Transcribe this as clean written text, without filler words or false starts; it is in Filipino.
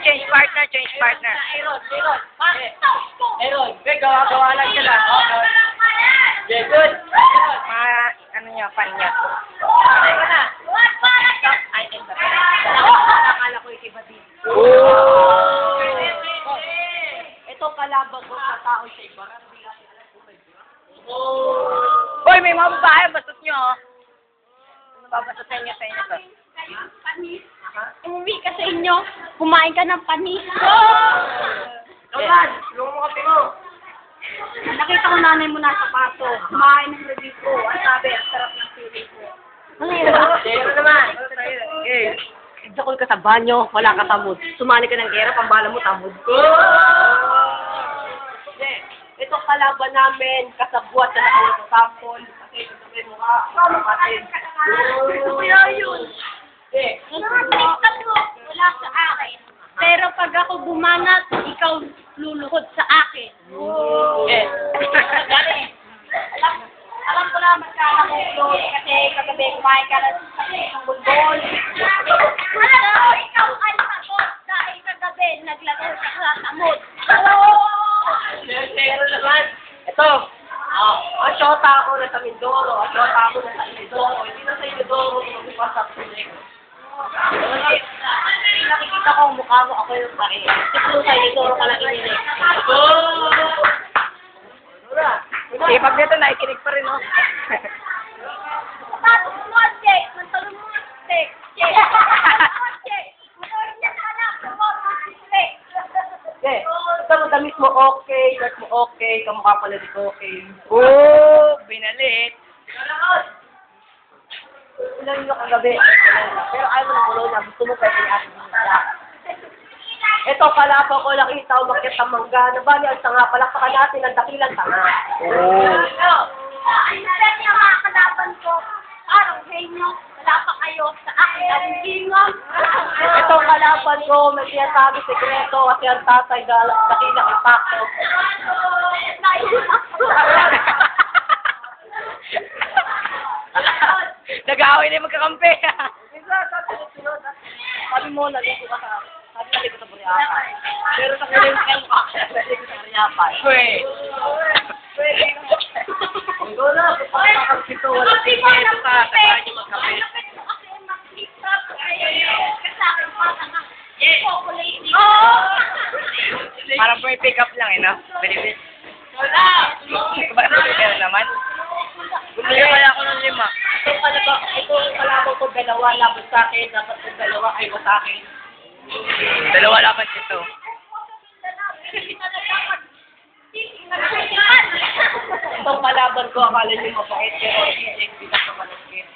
change partner, change partner. Aaron, gawa-gawa lang sila. Okay, good. Mga, ano niya, fan niya. Akala ko yung iba din. Ito kalaban ko sa tao sa iba. Hoy, may mga babae, bastos nyo, oh. Babasutin niyo sa inyo to. Panis. Umuwi ka sa inyo. Kumain ka ng panis. Logan, tulungan mo kape mo. Nakita ko nanay mo nasa pato. Kumain ng review ko. Ang sabi, ang sarap ng sili ko. Ano yun? Zero naman. Okay. Nagdakol ka sa banyo, wala ka tamod. Sumali ka ng gera, pambala mo tamod. Ito kalaban namin, kasabwat na nakuha sa sample. Kasi sabi mo ka, kapatid. Kaya yun. Wala sa akin. Pero pag ako bumanat, ikaw luluhod sa akin. Alam ko na magkakakulot kasi kagabi kumain ka na ng bulbol. Alam ko, ikaw ay sagot dahil kagabi naglaro ka sa tamod. Zero naman. Ito. Ang shota ako na sa Mindoro. Ang shota ako na sa Mindoro. Hindi na sa Mindoro magpapasok sa next. Nakikita ko ang mukha mo, ako yung pare. Siguro sa Mindoro ka lang inilig. Pag dito, nakikinig pa rin, oh. Tapos mo, Jake. Mantalong mo, Jake. Jake. Okay. Ito mo damit mo okay, shirt mo okay, kamukha pala di ko okay. Binalit. Ulan yung kagabi. Pero ayaw mo ng corona, gusto mo pwede natin nila. Ito, kalaban ko nakita, umakit ang mangga. Nabali ang tanga, palakpakan natin ang dakilang tanga. Ang set niya mga kalaban ko. Parang henyo. Wala pa kayo sa akin ang gingon. Ito, kalaban ko, may sinasabi sekreto kasi ang tatay dakilang impacto. Nag-aaway na yung magkakampi. Sabi mo, nalito ka sa... Sabi nalito sa Buriapan. Pero sa kuling kayo ka, nalito sa Buriapan. Wait. Ito na, pagkakang sito, wala sikreto ka, saka nyo magkape. Parang for pick up lang, eh, no? Pwede. Pero naman. Bumili pala ako ng 5. Ito kalaban ko, dalawa laban sa akin, dapat kung dalawa ay sa akin. 2 laban ito. Itong kalaban ko, akala nyo mabait, pero hindi, hindi na sa malagkit.